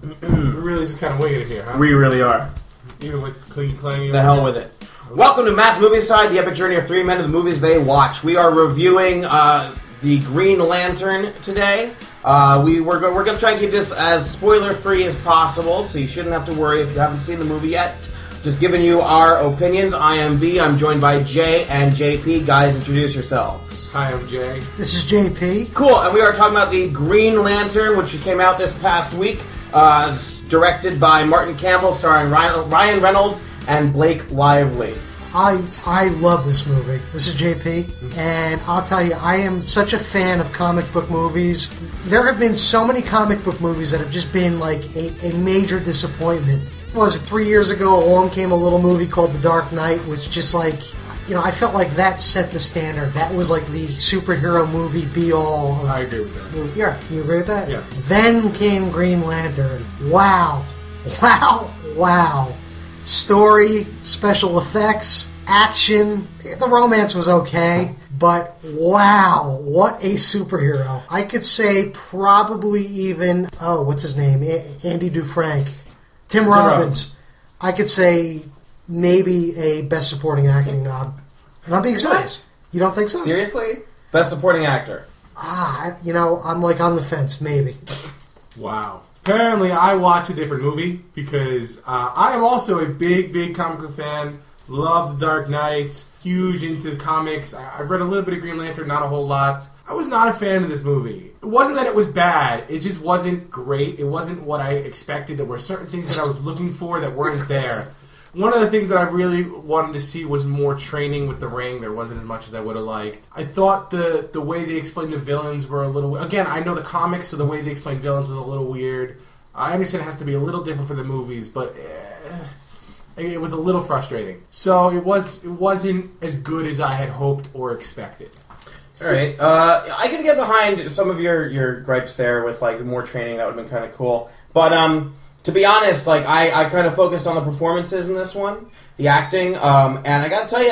We're really just kind of winging it here, huh? We really are. Even with clingy clangy. The hell with it. Welcome to Mass Moviecide, the epic journey of three men of the movies they watch. We are reviewing the Green Lantern today. We're going to try and keep this as spoiler-free as possible, so you shouldn't have to worry if you haven't seen the movie yet. Just giving you our opinions. I am B. I'm joined by Jay and JP. Guys, introduce yourselves. Hi, I'm Jay. This is JP. Cool, and we are talking about the Green Lantern, which came out this past week. It's directed by Martin Campbell, starring Ryan Reynolds and Blake Lively. I love this movie. This is JP, and I'll tell you, I am such a fan of comic book movies. There have been so many comic book movies that have just been like a major disappointment. What was it, 3 years ago, along came a little movie called The Dark Knight, which just like, I felt like that set the standard. That was like the superhero movie be-all. I agree with that. Yeah, you agree with that? Yeah. Then came Green Lantern. Wow. Story, special effects, action. The romance was okay, but wow, what a superhero. I could say probably even, what's his name? Andy Dufresne. Tim Robbins. I could say maybe a Best Supporting Acting nod. And I'm being serious. You don't think so? Seriously? Best Supporting Actor. I'm like on the fence, maybe. Wow. Apparently, I watch a different movie because I am also a big comic book fan. Love The Dark Knight. Huge into the comics. I've read a little bit of Green Lantern, not a whole lot. I was not a fan of this movie. It wasn't that it was bad. It just wasn't great. It wasn't what I expected. There were certain things that I was looking for that weren't there. One of the things that I really wanted to see was more training with the ring. There wasn't as much as I would have liked. I thought the way they explained the villains were a little... Again, I know the comics, so the way they explained villains was a little weird. I understand it has to be a little different for the movies, but it was a little frustrating. So it wasn't as good as I had hoped or expected. All right. I can get behind some of your gripes there with like more training. That would have been kind of cool. But to be honest, like I kind of focused on the performances in this one, the acting, and I got to tell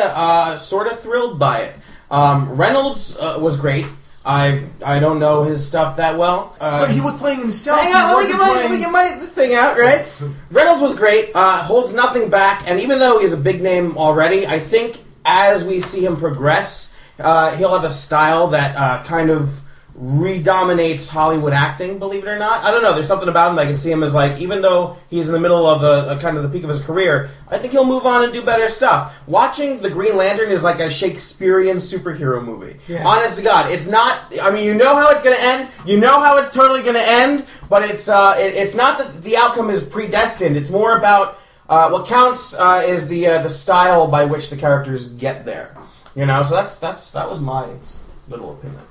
you, sort of thrilled by it. Reynolds was great. I don't know his stuff that well. But he was playing himself. Hang on, let me get my thing out, right? Reynolds was great, holds nothing back, and even though he's a big name already, I think as we see him progress, he'll have a style that kind of redominates Hollywood acting, believe it or not. I don't know, there's something about him that I can see him as like, even though he's in the middle of the kind of the peak of his career, I think he'll move on and do better stuff. Watching The Green Lantern is like a Shakespearean superhero movie. Yeah. Honest to God, it's not, I mean, you know how it's going to end, you know how it's totally going to end, but it's not that the outcome is predestined, it's more about what counts is the style by which the characters get there. You know, so that was my little opinion.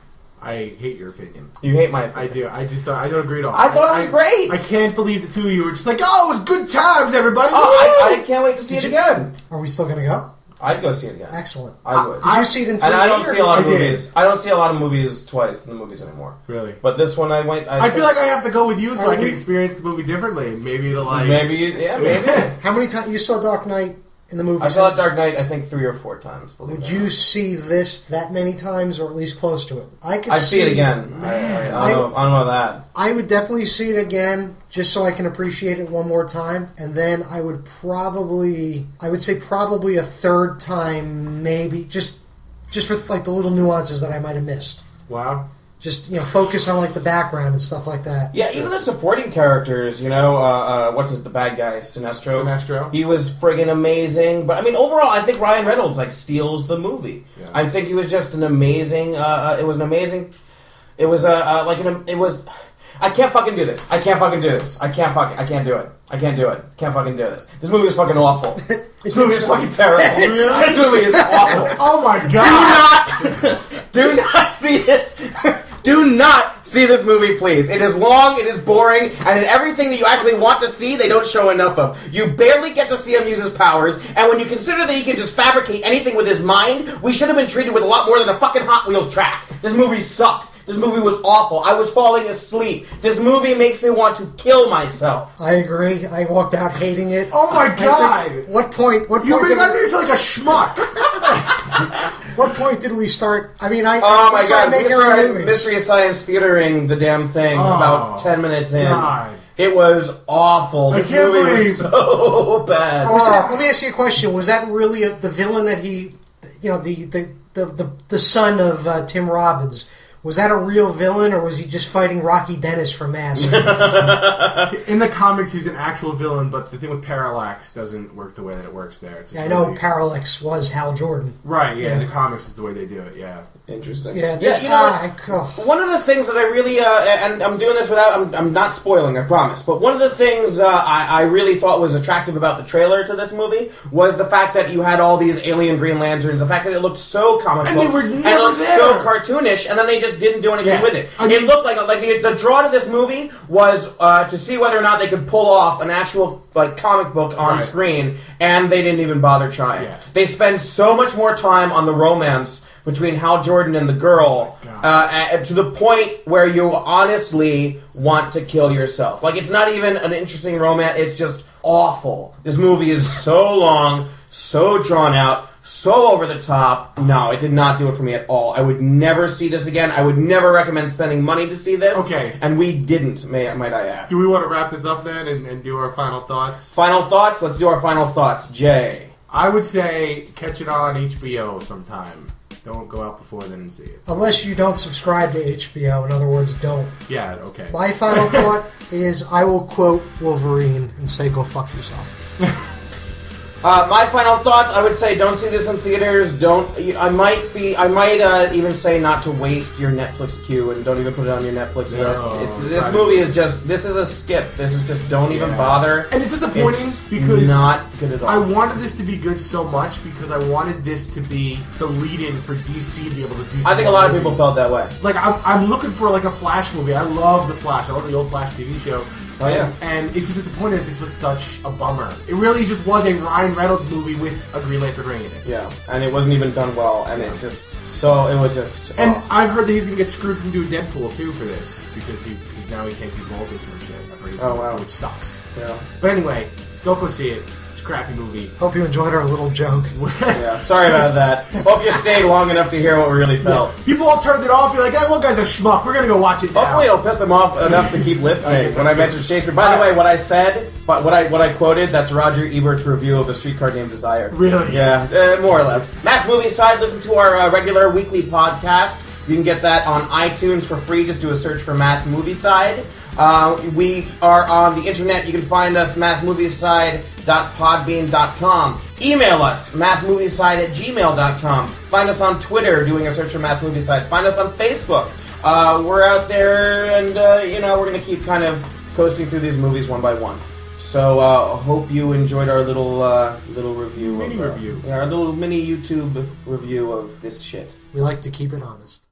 I hate your opinion. You hate my opinion. I do. I don't agree at all. I thought it was great. I can't believe the two of you were just like, oh, it was good times, everybody. Oh, I can't wait to see it again. Are we still going to go? I'd go see it again. Excellent. I would. Did you see it in 3D? And I don't see a lot of movies. I don't see a lot of movies twice in the movies anymore. Really? But this one I went... I feel like I have to go with you so I can experience the movie differently. Maybe it'll like... Maybe. How many times... You saw Dark Knight in the movie? I saw Dark Knight, I think, 3 or 4 times. Would you see this that many times, or at least close to it? I'd see it again. I don't know that. I would definitely see it again, just so I can appreciate it one more time, and then I would say probably a third time, maybe, just for like the little nuances that I might have missed. Wow. Just, focus on like the background and stuff like that. Yeah, even the supporting characters, the bad guy, Sinestro. He was friggin' amazing. But I mean, overall, I think Ryan Reynolds like steals the movie. Yeah. I think he was just an amazing. It was an amazing. It was It was. I can't fucking do this. I can't do it. Can't fucking do this. This movie is fucking awful. This movie is fucking terrible. This movie is awful. Oh my god. Do not see this. Do not see this movie, please. It is long, it is boring, and in everything that you actually want to see, they don't show enough of. You barely get to see him use his powers, and when you consider that he can just fabricate anything with his mind, we should have been treated with a lot more than a fucking Hot Wheels track. This movie sucked. This movie was awful. I was falling asleep. This movie makes me want to kill myself. I agree. I walked out hating it. Oh my god! What point? You made me feel like a schmuck. What point did we start? I mean, oh my god! We started Mystery of Science Theatering the damn thing about 10 minutes in. God. It was awful. This movie was so bad. Let me ask you a question. Was that really the villain that he, the son of Tim Robbins? Was that a real villain, or was he just fighting Rocky Dennis from Mass? In the comics, he's an actual villain, but the thing with Parallax doesn't work the way that it works there. It's I know Parallax was Hal Jordan. Right, yeah. In the comics, is the way they do it, yeah. Interesting. Yeah, one of the things that I really, and I'm doing this without, I'm not spoiling, I promise, but one of the things I really thought was attractive about the trailer to this movie was the fact that you had all these alien Green Lanterns, the fact that it looked so comic book, and they were never and it looked there. so cartoonish, and then they just didn't do anything with it. It looked like the draw to this movie was to see whether or not they could pull off an actual comic book on screen, and they didn't even bother trying. Yeah. They spend so much more time on the romance between Hal Jordan and the girl, to the point where you honestly want to kill yourself. Like, it's not even an interesting romance, it's just awful. This movie is so long, so drawn out, so over the top. No, it did not do it for me at all. I would never see this again. I would never recommend spending money to see this. Okay. And we didn't, might I add. Do we want to wrap this up then and do our final thoughts? Final thoughts? Let's do our final thoughts. Jay. I would say catch it on HBO sometime. Don't go out before then and see it. Unless you don't subscribe to HBO. In other words, don't. Yeah, okay. My final thought is I will quote Wolverine and say, go fuck yourself. My final thoughts, I would say don't see this in theaters. I might even say not to waste your Netflix queue and don't even put it on your Netflix list. This movie is just, this is a skip. This is just, don't even bother. And it's disappointing because not good at all. I wanted this to be good so much because I wanted this to be the lead-in for DC to be able to do something. I think a lot of people felt that way. Like, I'm looking for like a Flash movie. I love The Flash. I love the old Flash TV show. Oh, yeah. And it's just disappointing that this was such a bummer. It really just was a Ryan Reynolds movie with a Green Lantern ring in it. Yeah, and it wasn't even done well, and it's just, so, it was just... And I've heard that he's going to get screwed from doing Deadpool, too, for this, because he's now he can't do both or some shit. I've heard he's wow. Which sucks. Yeah. But anyway, don't go see it. It's a crappy movie. Hope you enjoyed our little joke. Yeah, sorry about that. Hope you stayed long enough to hear what we really felt. Yeah. People all turned it off, be like, that one guy's a schmuck, we're going to go watch it now. Hopefully it'll piss them off enough to keep listening when I mentioned Shakespeare. By the way, what I said, what I quoted, that's Roger Ebert's review of A Streetcar Named Desire. Really? Yeah, more or less. Mass Moviecide, listen to our regular weekly podcast. You can get that on iTunes for free. Just do a search for Mass Moviecide. We are on the internet. You can find us, massmoviecide.podbean.com. Email us, massmoviecide@gmail.com. Find us on Twitter, doing a search for Mass Moviecide. Find us on Facebook. We're out there, and, we're going to keep kind of coasting through these movies one by one. So, hope you enjoyed our little review. Mini review. Yeah, our little mini YouTube review of this shit. We like to keep it honest.